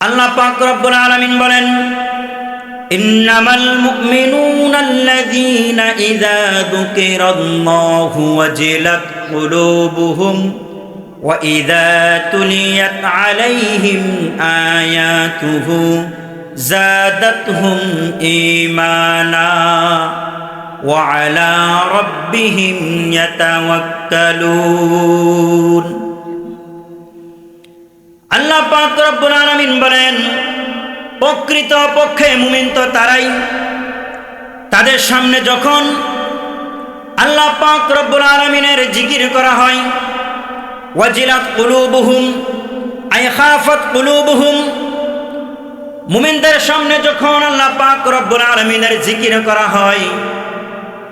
আল্লাহ পাক রব্বুল আলামিন বলেন, ইন্নামাল মুমিনুনাল্লাযীনা ইযা যুকিরাল্লাহু ওয়াজিলাত কুলুবুহুম ওয়া ইযা তুলিয়াত আলাইহিম আয়াতুহু যাদাতহুম ঈমানা ওয়া আলা রাব্বিহিম ইয়াতাওয়াক্কালুন। আল্লাহ পাক রব্বুল আলামিন বলেন, প্রকৃত পক্ষে মুমিন তো তারাই, তাদের সামনে যখন আল্লাহ পাক রব্বুল আলামিনের জিকির করা হয়, ওয়াজিলাত কুলুবুহুম আই খাফাত কুলুবুহুম, মুমিনদের সামনে যখন আল্লাহ পাক রব্বুল আলামিনের জিকির করা হয়,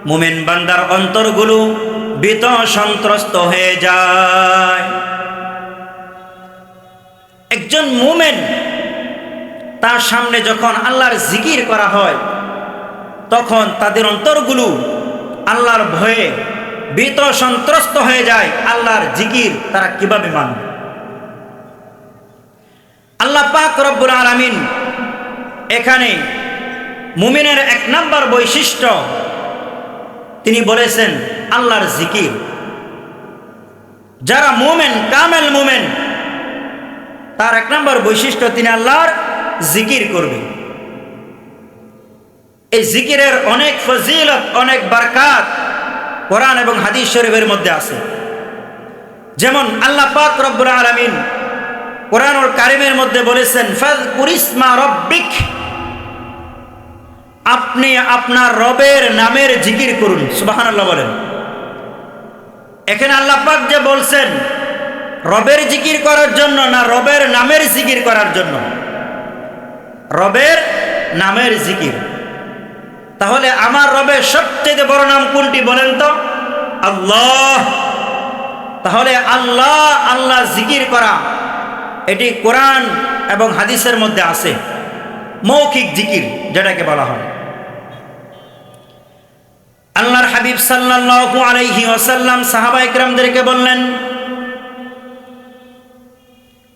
মুমিন বান্দার অন্তরগুলো ভীত সন্ত্রস্ত হয়ে যায়। একজন মুমিন তার সামনে যখন আল্লাহর জিকির করা হয়, তখন তাদের অন্তরগুলো আল্লাহর ভয়ে ভীত সন্ত্রস্ত হয়ে যায়। আল্লাহর জিকির তারা কিভাবে মানবে? আল্লাহ পাক রব্বুল আলামিন এখানে মুমিনের এক নাম্বার বৈশিষ্ট্য তিনি বলেছেন আল্লাহর জিকির। যারা মুমিন, কামেল মুমিন, তার এক নম্বর বৈশিষ্ট্য তিনি আল্লাহর জিকির করবে। এই জিকিরের অনেক ফজিলত, অনেক বারকাত কোরআন এবং হাদিস শরীফের মধ্যে আছে। যেমন আল্লাহ পাক রব্বুল আলামিন কোরআনুল কারীমের মধ্যে বলেছেন, ফাযকুরিসমা রাব্বিক, আপনি আপনার রবের নামের জিকির করুন। সুবহানাল্লাহ বলেন। এখানে আল্লাহ পাক যে বলছেন রবের জিকির করার জন্য না রবের নামের জিকির করার জন্য? রবের নামের জিকির। তাহলে আমার রবের সবচেয়ে বড় নাম কোনটি বলেন তো? আল্লাহ। তাহলে আল্লাহ আল্লাহ জিকির করা এটি কোরআন এবং হাদিসের মধ্যে আছে, মৌখিক জিকির যেটাকে বলা হয়। আল্লাহর হাবিব সাল্লাল্লাহু আলাইহি ওয়াসাল্লাম সাহাবায়ে কেরামদেরকে বললেন,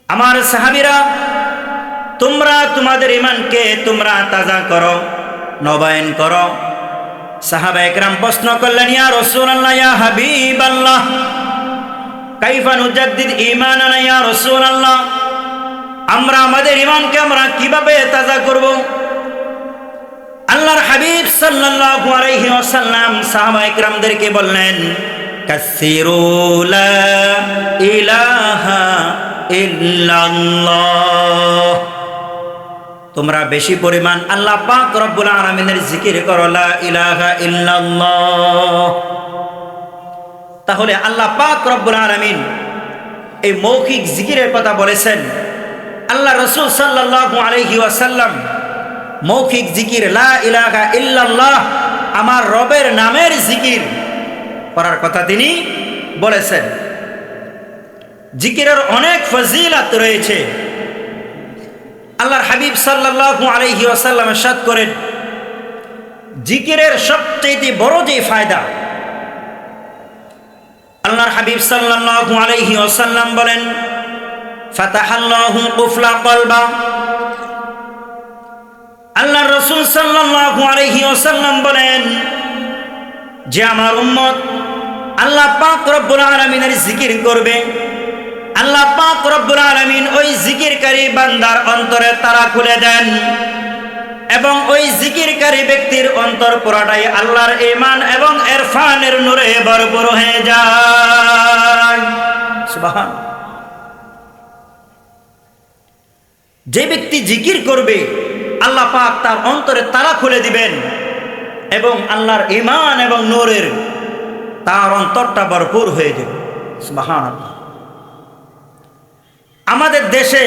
আমার সাহাবীরা, তোমরা তোমাদের ঈমানকে তোমরা তাজা করো, নবায়ন করো। সাহাবায়ে কেরাম প্রশ্ন করলেন, ইয়া রাসূলুল্লাহ, ইয়া হাবিবাল্লাহ, কাইফা নুজাদ্দিদ ঈমানানা ইয়া রাসূলুল্লাহ, আমরা আমাদের ঈমানকে আমরা কিভাবে তাজা করব? আল্লাহর হাবিব সাল্লাল্লাহু আলাইহি ওয়াসাল্লাম সাহাবায়ে কেরামদেরকে বললেন, কাসসিরু লা ইলাহা ইল্লাল্লাহ, তোমরা বেশি পরিমাণ আল্লাহ পাক রব্বুল আলামিনের জিকির করো, লা ইলাহা ইল্লাল্লাহ। তাহলে আল্লাহ পাক রব্বুল আলামিন এই মৌখিক জিকিরের কথা বলেছেন। আল্লাহ রাসূল সাল্লাল্লাহু আলাইহি ওয়াসাল্লাম মৌখিক জিকির লা ইলাহা ইল্লাল্লাহ, আমার রবের নামের জিকির করার কথা তিনি বলেছেন। জিকিরের অনেক ফজিলত রয়েছে। আল্লাহর হাবিব সাল্লাল্লাহু আলাইহি ওয়াসাল্লাম ইরশাদ করেন, জিকিরের সবচেয়ে বড় যে ফায়দা, আল্লাহর হাবিব সাল্লাল্লাহু আলাইহি ওয়াসাল্লাম বলেন, ফাতাহাল্লাহু কুফলা কলবা, আল্লাহর রাসূল সাল্লাল্লাহু আলাইহি ওয়াসাল্লাম বলেন যে আমার উম্মত আল্লাহ পাক রব্বুল আলামিনের জিকির করবে, আল্লাহ পাক রব্বুল আলামিন ওই জিকিরকারী বান্দার অন্তরে তালা খুলে দেন এবং ওই জিকিরকারী ব্যক্তির অন্তর পুরাটাই আল্লাহর ঈমান এবং ইরফানের নূরে ভরপুর হয়ে যায়। সুবহান। যে ব্যক্তি জিকির করবে আল্লাহ পাক তার অন্তরে তালা খুলে দিবেন এবং আল্লাহর ঈমান এবং নূরের তার অন্তরটা ভরপুর হয়ে যাবে। সুবহানাল্লাহ। আমাদের দেশে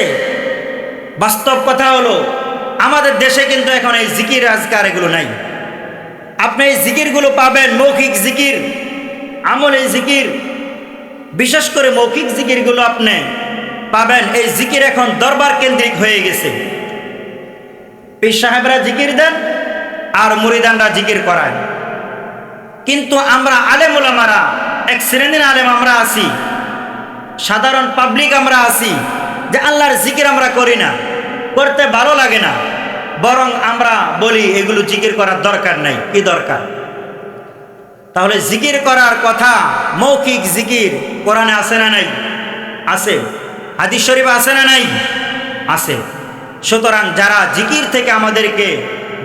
বাস্তব কথা হলো, আমাদের দেশে কিন্তু এখন এই জিকির আজকার এগুলো নাই। আপনি এই জিকিরগুলো পাবেন, মৌখিক জিকির, আমলে জিকির, বিশেষ করে মৌখিক জিকিরগুলো আপনি পাবেন। এই জিকির এখন দরবার কেন্দ্রিক হয়ে গেছে। পীর সাহেবরা জিকির দেন আর মুরিদানরা জিকির করায়। কিন্তু আমরা আলেম ওলামারা, এক শ্রেণীর আলেম আমরা আছি, সাধারণ পাবলিক আমরা আছি যে আল্লাহর জিকির আমরা করি না। করতে ভালো লাগে না, বরং আমরা বলি এগুলো জিকির করার দরকার নাই। কি দরকার? তাহলে জিকির করার কথা, মৌখিক জিকির কোরআনে আছে না নাই? আছে। হাদিস শরীফে আছে না নাই? আছে। সুতরাং যারা জিকির থেকে আমাদেরকে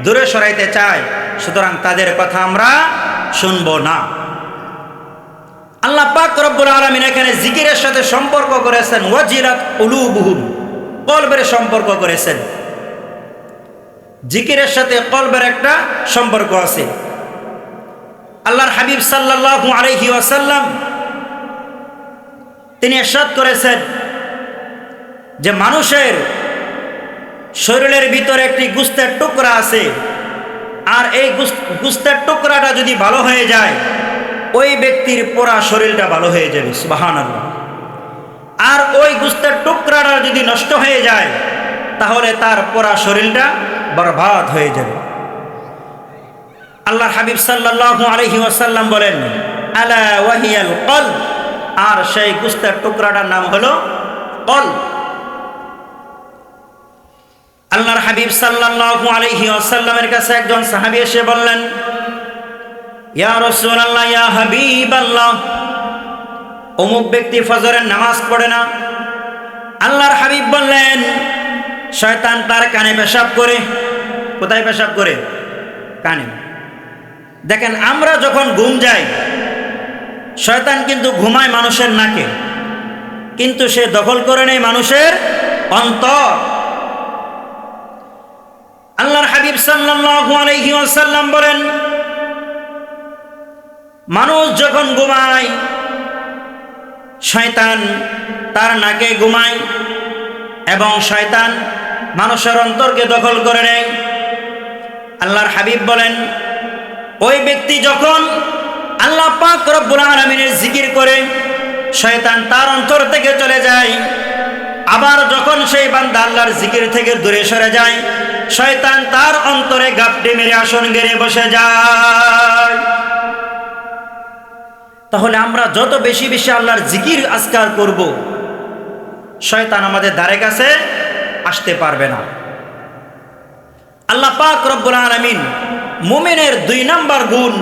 দূরে সরাইতে চায়, সুতরাং তাদের কথা আমরা শুনবো না। আল্লাহ পাক রব্বুল আলামিন এখানে জিকিরের সাথে সম্পর্ক করেছেন ওয়াজিলাত কুলুবুহুম, কলবের সম্পর্ক করেছেন। জিকিরের সাথে কলবের একটা সম্পর্ক আছে। আল্লাহর হাবিব সাল্লাল্লাহু আলাইহি ওয়াসাল্লাম তিনি ইরশাদ করেছেন যে মানুষের শরীরের ভিতরে একটি গোশতের টুকরা আছে, আর এই গোশতের টুকরাটা যদি ভালো হয়ে যায়, ওই ব্যক্তির পুরা শরীরটা ভালো হয়ে যাবে। সুবহানাল্লাহ। আর ওই গোশতের টুকরাটা যদি নষ্ট হয়ে যায়, তাহলে তার পুরা শরীরটা বরবাদ হয়ে যাবে। আল্লাহর হাবিব সাল্লাল্লাহু আলাইহি ওয়াসাল্লাম বলেন, আলা ওয়াহিয়াল কলব, আর সেই গোশতের টুকরাটার নাম হলো কলব। আল্লাহর হাবিব সাল্লাল্লাহু আলাইহি ওয়াসাল্লামের কাছে একজন সাহাবী এসে বললেন, ইয়া রাসূলুল্লাহ, ইয়া হাবিবাল্লাহ, অমুক ব্যক্তি ফজরের নামাজ পড়ে না। আল্লাহর হাবিব বললেন, শয়তান তার কানে পেশাব করে। কোথায় পেশাব করে? কানে। দেখেন, আমরা যখন ঘুম যাই, শয়তান কিন্তু ঘুমায় মানুষের নাকে, কিন্তু সে দখল করে নেয় মানুষের অন্তর। আল্লাহর হাবিব সাল্লাল্লাহু আলাইহি ওয়াসাল্লাম বলেন, মানুষ যখন ঘুমায়, শয়তান তার নাকে ঘুমায় এবং শয়তান মানুষের অন্তরকে দখল করে নেয়। আল্লাহর হাবিব বলেন, ওই ব্যক্তি যখন আল্লাহ পাক রব্বুল আলামিনের জিকির করে, শয়তান তার অন্তর থেকে চলে যায়। আবার যখন সেই বান্দা আল্লাহর জিকির থেকে দূরে সরে যায়, শয়তান তার অন্তরে গাপটি মেরে আসন গেড়ে বসে যায়। তাহলে আমরা যত বেশি বেশি আল্লাহর জিকির আজকার করব, শয়তান আমাদের ধারে কাছে আসতে পারবে না। আল্লাহ পাক রব্বুল আলামিন মুমিনের 2 নম্বর গুণ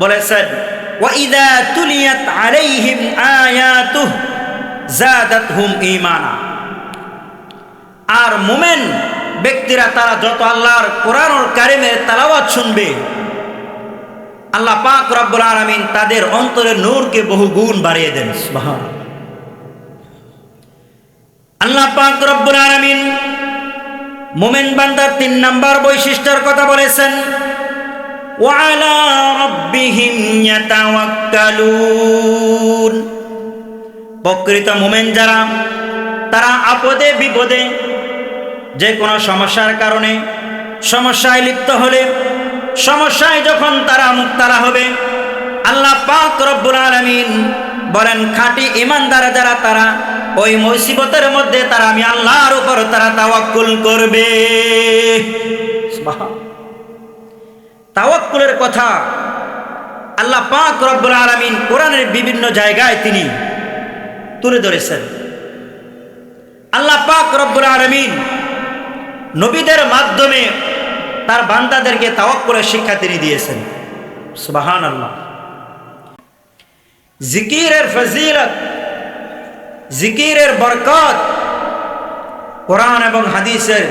বলেছেন, ওয়া ইযা তুলিয়াত আলাইহিম আয়াতুহু যাদাতহুম ঈমানা। আর মুমিন ব্যক্তিরা তারা যত আল্লাহর কোরআনুল কারীমের তেলাওয়াত শুনবে, আল্লাহ পাক রব্বুল আলামিন তাদের অন্তরের নূরকে বহু গুণ বাড়িয়ে দেন। সুবহানাল্লাহ। আল্লাহ পাক রব্বুল আলামিন মুমিন বান্দার 3 নম্বর বৈশিষ্ট্যের কথা বলেছেন, ওয়া আলা রাব্বিহিম ইয়াতাওয়াক্কালুন। প্রকৃত মুমিন যারা, তারা আপদে বিপদে, যে কোনো সমস্যার কারণে, সমস্যায় লিপ্ত হলে, সমস্যায় যখন তারা মুক্তারা হবে, আল্লাহ পাক রব্বুল আলামিন বলেন, খাঁটি ঈমানদার যারা, তারা ওই মুসিবতের মধ্যে তারা আমি আল্লাহর উপর তারা তাওয়াক্কুল করবে। তাওয়াক্কুলের কথা আল্লাহ পাক রব্বুল আলামিন কোরআনের বিভিন্ন জায়গায় তিনি তুলে ধরেছেন। আল্লাহ পাক রব্বুল আলামিন নবীদের মাধ্যমে তার বান্দাদেরকে তাওয়াক্কুলের শিক্ষা তিনি দিয়েছেন। সুবহানাল্লাহ। জিকিরের ফজিলত, জিকিরের বরকত কোরআন এবং হাদিসের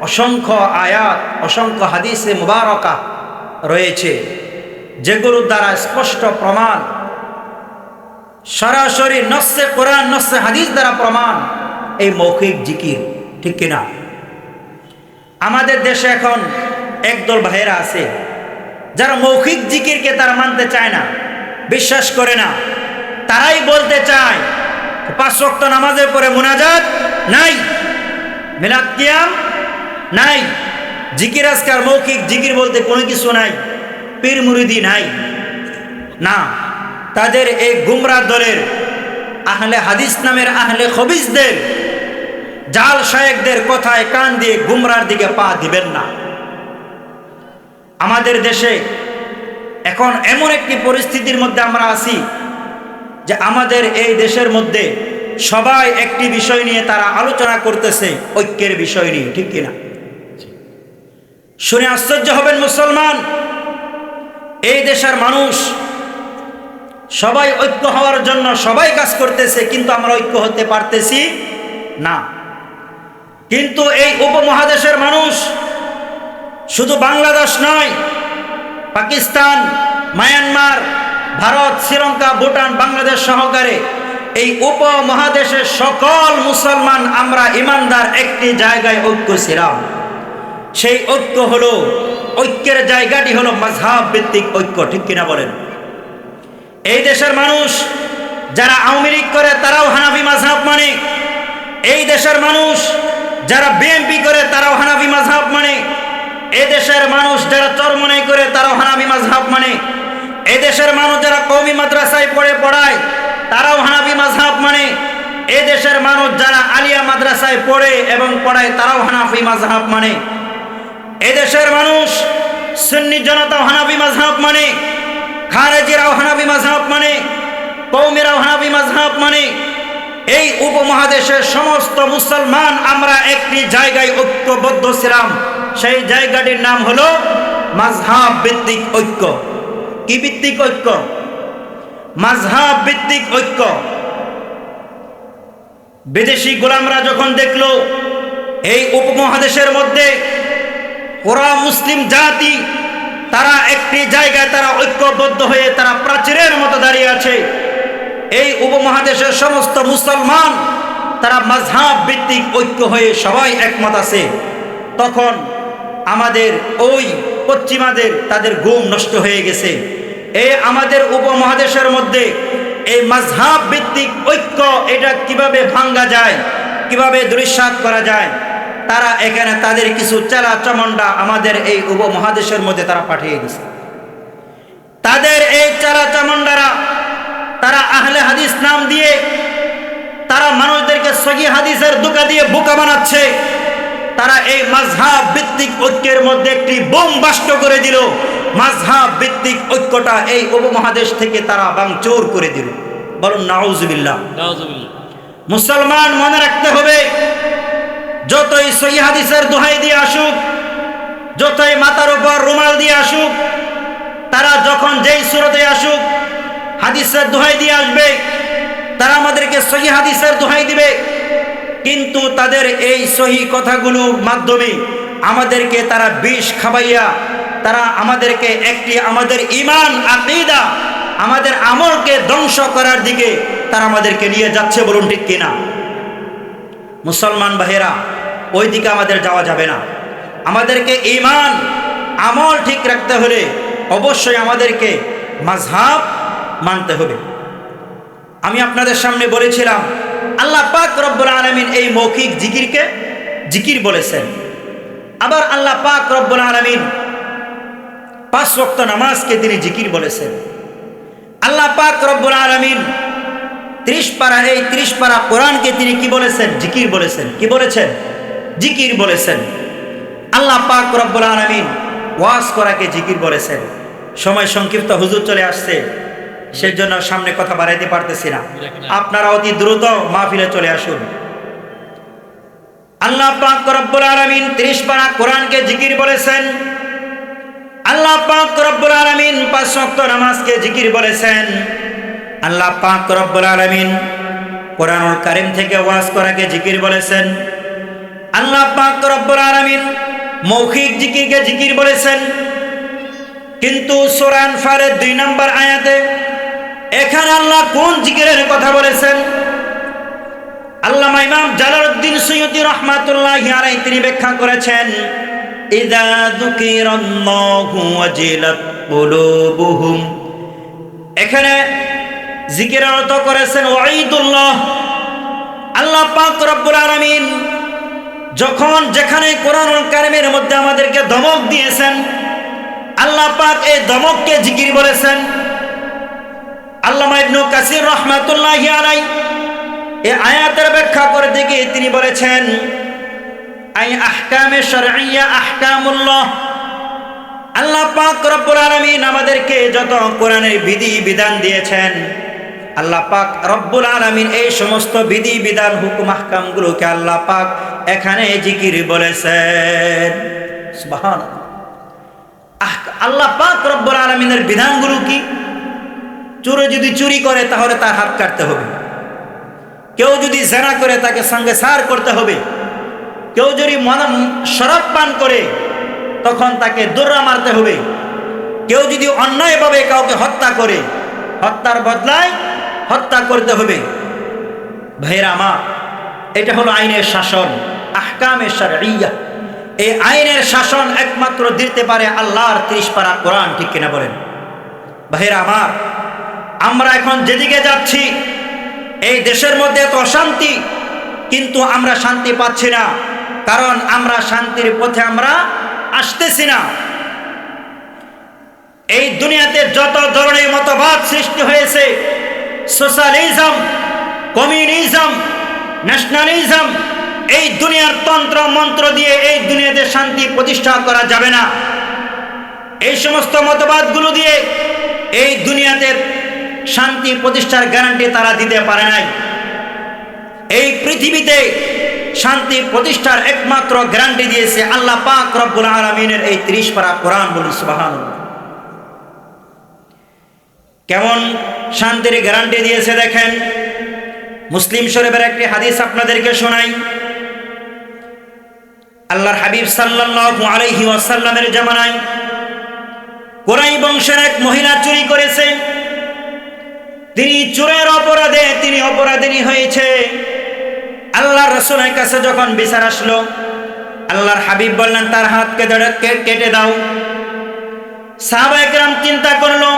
অসংখ্য আয়াত, অসংখ্য হাদিসে মুবারকা রয়েছে, যেগুলোর দ্বারা স্পষ্ট প্রমাণ, সরাসরি নস্সে কোরআন নস্সে হাদিস দ্বারা প্রমাণ এই মৌখিক জিকির। ঠিক কিনা? আমাদের দেশে এখন একদল ভাইয়েরা আছে যারা মৌখিক জিকিরকে তারা মানতে চায় না, বিশ্বাস করে না। তারাই বলতে চায় 5 ওয়াক্ত নামাজের পরে মুনাজাত নাই, মিলাদ কিয়াম নাই, জিকির আজকার মৌখিক জিকির বলতে কোনো কিছু নাই, পীর মুরিদি নাই। না, তাদের এই গুমরাহ দলের আহলে হাদিস নামের আহলে খবিসদের, জাল শায়েখদের কথায় কান দিয়ে গুমরার দিকে পা দিবেন না। আমাদের দেশে এখন এমন একটি পরিস্থিতির মধ্যে আমরা আছি যে আমাদের এই দেশের মধ্যে সবাই একটি বিষয় নিয়ে তারা আলোচনা করতেছে, ঐক্যের বিষয় নিয়ে, ঠিক কিনা? শুনে আশ্চর্য হবেন মুসলমান, এই দেশের মানুষ সবাই ঐক্য হওয়ার জন্য সবাই কাজ করতেছে, কিন্তু আমরা ঐক্য হতে পারতেছি না। কিন্তু এই উপমহাদেশের মানুষ, শুধু বাংলাদেশ নয়, পাকিস্তান, মায়ানমার, ভারত, শ্রীলঙ্কা, ভুটান, বাংলাদেশ সহকারে এই উপমহাদেশের সকল মুসলমান আমরা ইমানদার একটি জায়গায় ঐক্য ছিলাম। সেই ঐক্য হলো, ঐক্যের জায়গাটি হলো মাযহাব ভিত্তিক ঐক্য, ঠিক কিনা বলেন? এই দেশের মানুষ যারা আওয়ামী লীগ করে তারাও হানাফি মাযহাব মানে, এই দেশের মানুষ যারা বিএনপি করে তারাও হানাফি মাযহাব মানে, এই দেশের মানুষ যারা চরমনাই করে তারাও হানাফি মাযহাব মানে, এই দেশের মানুষ যারা কওমি মাদ্রাসায় পড়ায় তারাও হানাফি মাযহাব মানে, এই দেশের মানুষ যারা আলিয়া মাদ্রাসায় পড়ে এবং পড়ায় তারাও হানাফি মাযহাব মানে, এই দেশের মানুষ সুন্নি জনতাও হানাফি মাযহাব মানে, খারেজিরাও হানাফি মাযহাব মানে, কওমিরাও হানাফি মাযহাব মানে। এই উপমহাদেশের সমস্ত মুসলমান আমরা একটি জায়গায় ঐক্যবদ্ধ ছিলাম, সেই জায়গাটির নাম হলো মাযহাব ভিত্তিক ঐক্য। কি ভিত্তিক ঐক্য? মাযহাব ভিত্তিক ঐক্য। বিদেশি গোলামরা যখন দেখলো এই উপমহাদেশের মধ্যে পুরা মুসলিম জাতি তারা একটি জায়গায় তারা ঐক্যবদ্ধ হয়ে তারা প্রাচীরের মতো দাঁড়িয়ে আছে, এই উপমহাদেশের সমস্ত মুসলমান তারা মাযহাব ভিত্তিক ঐক্য হয়ে সবাই একমত আছে, তখন আমাদের ওই পশ্চিমাদের তাদের ঘুম নষ্ট হয়ে গেছে। এই আমাদের উপমহাদেশের মধ্যে এই মাযহাব ভিত্তিক ঐক্য এটা কিভাবে ভাঙ্গা যায়, কিভাবে দুলিশাত করা যায়, তারা এখানে তাদের কিছু চেলা চামুন্ডা আমাদের এই উপমহাদেশের মধ্যে তারা পাঠিয়ে দিয়েছে। তাদের এই চেলা চামুন্ডারা তারা আহলে হাদিস নাম দিয়ে তারা মানুষদেরকে সহিহ হাদিসের ধোঁকা দিয়ে বোকা বানাচ্ছে। তারা এই মাযহাব ভিত্তিক ঐক্যের মধ্যে একটি বোম বাষ্ট করে দিল, মাযহাব ভিত্তিক ঐক্যটা এই উপমহাদেশ থেকে তারা ভাঙচুর করে দিল। বলুন নাউজুবিল্লাহ। মুসলমান মনে রাখতে হবে, যতই সহিহ হাদিসের দোহাই দিয়ে আসুক, যতই মাথার উপর রুমাল দিয়ে আসুক, তারা যখন যেই সুরতে আসুক হাদিসের দোহাই দিয়ে আসবে, তারা আমাদেরকে সহিহ হাদিসের দোহাই দিবে, কিন্তু তাদের এই সহিহ কথাগুলোর মাধ্যমে আমাদেরকে তারা বিষ খাওয়াইয়া তারা আমাদেরকে একটি আমাদের ঈমান আকীদা আমাদের আমলকে ধ্বংস করার দিকে তারা আমাদেরকে নিয়ে যাচ্ছে। বলুন ঠিক কিনা? মুসলমান ভাইয়েরা, ওই দিকে আমাদের যাওয়া যাবে না। আমাদেরকে ঈমান আমল ঠিক রাখতে হলে অবশ্যই আমাদেরকে মাযহাব মানতে হবে। আমি আপনাদের সামনে বলেছিলাম আল্লাহ পাক রব্বুল আলামিন এই মৌখিক জিকিরকে জিকির বলেছেন। আবার আল্লাহ পাক রব্বুল আলামিন 5 ওয়াক্ত নামাজকে তিনি জিকির বলেছেন। আল্লাহ পাক রব্বুল আলামিন 30 পারা এই 30 পারা কোরআনকে তিনি কি বলেছেন? জিকির বলেছেন। কি বলেছেন? জিকির বলেছেন। আল্লাহ পাক রব্বুল আলামিন ওয়াজ করাকে জিকির বলেছেন। সময় সংক্ষিপ্ত, হুজুর চলে আসছে, সেজন্য সামনে কথা বাড়াইতে পারতেছি না। আপনারা অতি দ্রুত মাহফিলে চলে আসুন। আল্লাহ পাক রব্বুল আলামিন 30 পারা কোরআনকে জিকির বলেছেন। আল্লাহ পাক রব্বুল আলামিন 5 ওয়াক্ত নামাজকে জিকির বলেছেন। আল্লাহ পাক রব্বুল আলামিন কোরআনুল কারীম থেকে ওয়াজ করাকে জিকির বলেছেন। আল্লাহ পাক রব্বুল আলামিন মৌখিক জিকিরকে জিকির বলেছেন। কিন্তু সূরা আনফালের 2 নম্বর আয়াতে এখানে আল্লাহ কোন জিকিরের কথা বলেছেন? আল্লামা ইমাম জালালউদ্দিন সুয়ুতী রাহমাতুল্লাহি আলাইহি তিনি ব্যাখ্যা করেছেন, ইযা যুকিরাল্লাহু ওয়াজিলাত কুলুবুহুম। এখানে জিকিরের অর্থ করেছেন ওয়াইদুল্লাহ। আল্লাহ পাক রব্বুল আলামিন যখন যেখানে কোরআনুল কারীমের মধ্যে আমাদেরকে ধমক দিয়েছেন, আল্লাহ পাক এই ধমককে জিকির বলেছেন। আল্লামা ইবনে কাসির রাহমাতুল্লাহি আলাইহি এই আয়াতের ব্যাখ্যা করতে গিয়ে তিনি বলেছেন, আই আহকামে শারঈয়্যা আহকামুল্লাহ। আল্লাহ পাক রব্বুল আলামিন আমাদেরকে যত কোরআনের বিধি বিধান দিয়েছেন, আল্লাহ পাক রব্বুল আলামিন এই সমস্ত বিধি বিধান হুকুম আহকামগুলোকে আল্লাহ পাক এখানে জিকির বলেছেন। সুবহানাল্লাহ। আল্লাহ পাক রব্বুল আলামিনের বিধানগুলো কি? চোরে যদি চুরি করে তাহলে তার হাত কাটতে হবে, কেউ যদি জেনা করে তাকে সঙ্গে সার করতে হবে, কেউ যদি শরাব পান করে তখন তাকে দৌড়া মারতে হবে, কেউ যদি অন্যায়ভাবে কাউকে হত্যা করে হত্যার বদলায় হত্যা করতে হবে। ভাইরা আমার, এটা হলো আইনের শাসন, আহকামে শারঈয়া। এই আইনের শাসন একমাত্র দিতে পারে আল্লাহর 30 পারা কোরআন, ঠিক কিনা বলেন? ভাইরা আমার, আমরা এখন যেদিকে যাচ্ছি এই দেশের মধ্যে এত অশান্তি, কিন্তু আমরা শান্তি পাচ্ছি না, কারণ আমরা শান্তির পথে আমরা আসতেছি না। এই দুনিয়াতে যত ধরনের মতবাদ সৃষ্টি হয়েছে, সোশ্যালিজম, কমিউনিজম, ন্যাশনালিজম, এই দুনিয়ার তন্ত্র মন্ত্র দিয়ে এই দুনিয়াতে শান্তি প্রতিষ্ঠা করা যাবে না। এই সমস্ত মতবাদগুলো দিয়ে এই দুনিয়াতে শান্তি প্রতিষ্ঠার গ্যারান্টি তারা দিতে পারে নাই। এই পৃথিবীতে শান্তি প্রতিষ্ঠার একমাত্র গ্যারান্টি দিয়েছে আল্লাহ পাক রব্বুল আলামিনের এই 30 পারা কোরআন। বলুন সুবহানাল্লাহ। কেমন শান্তির গ্যারান্টি দিয়েছে দেখেন। মুসলিম শরীফের একটি হাদিস আপনাদেরকে শোনাই। আল্লাহর হাবিব সাল্লাল্লাহু আলাইহি ওয়াসাল্লামের জামানায় কুরাই বংশের এক মহিলা চুরি করেছে। তিনি চোরের অপরাধে তিনি অপরাধিনী হয়েছে। আল্লাহর রাসূলের কাছে যখন বিচার আসলো, আল্লাহর হাবিব বললেন তার হাত কেটে দাও। সাহাবায়ে কেরাম চিন্তা করলো,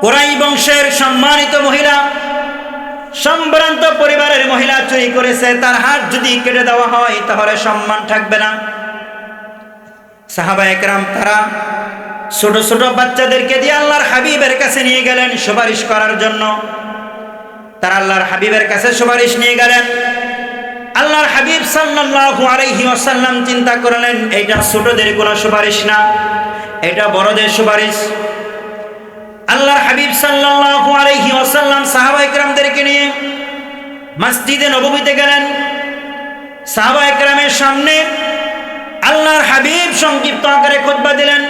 কুরাই বংশের সম্মানিত মহিলা, সম্ভ্রান্ত পরিবারের মহিলা চুরি করেছে, তার হাত যদি কেটে দেওয়া হয় তাহলে সম্মান থাকবে না। সাহাবায়ে কেরাম তারা ছোট ছোট বাচ্চাদেরকে দিয়ে আল্লাহর হাবিবের কাছে নিয়ে গেলেন সুপারিশ করার জন্য। তারা আল্লাহর হাবিবের কাছে সুপারিশ নিয়ে গেলেন। আল্লাহর হাবিব সাল্লাল্লাহু আলাইহি ওয়াসাল্লাম চিন্তা করলেন, এটা ছোটদের কোনো সুপারিশ না, এটা বড়দের সুপারিশ। আল্লাহর হাবিব সাল্লাল্লাহু আলাইহি ওয়াসাল্লাম সাহাবায়ে কেরামদেরকে নিয়ে মসজিদে নববীতে গেলেন। সাহাবায়ে কেরামের সামনে আল্লাহর হাবিব সংক্ষিপ্ত আকারে খুতবা দিলেন।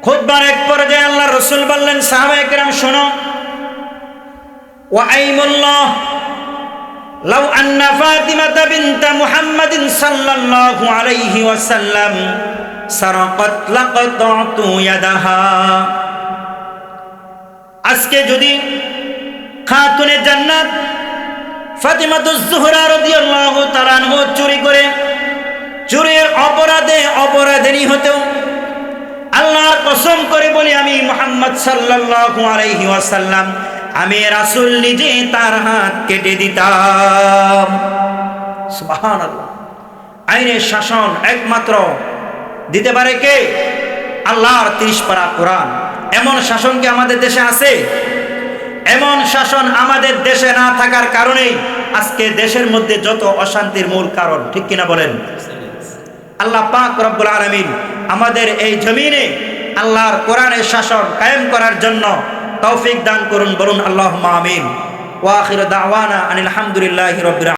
খুতবার এক পর্যায়ে আল্লাহর রাসূল বললেন, সাহাবায়ে কেরাম শোনো, ওয়া আইমুল্লাহ লাউ আন্না ফাতিমাতা বিনতা মুহাম্মাদিন সাল্লাল্লাহু আলাইহি ওয়াসাল্লাম সারাকাত লাকাতু ইয়াদাহা। আজকে যদি খাতুনে জান্নাত ফাতিমাতুজ জোহরা রাদিয়াল্লাহু তাআলা আনহা চুরি করে চুরির অপরাধে অপরাধিনী হতো, আল্লাহর কসম করে বলি আমি মুহাম্মদ সাল্লাল্লাহু আলাইহি ওয়াসাল্লাম, আমি রাসূল নিজে তার হাত কেটে দিতাম। সুবহানাল্লাহ। আইনের শাসন একমাত্র দিতে পারে কে? আল্লাহর 30 পারা কোরআন। এমন শাসন কি আমাদের দেশে আছে? এমন শাসন আমাদের দেশে না থাকার কারণেই আজকে দেশের মধ্যে যত অশান্তির মূল কারণ, ঠিক কিনা বলেন? আল্লাহ পাক রব্বুল আলামিন আমাদের এই জমিনে আল্লাহর কোরআনের শাসন কায়েম করার জন্য তৌফিক দান করুন। বলুন আল্লাহুম্মা আমিন। ওয়া আখিরু দাওয়ানা আনিল হামদুলিল্লাহি রাব্বিল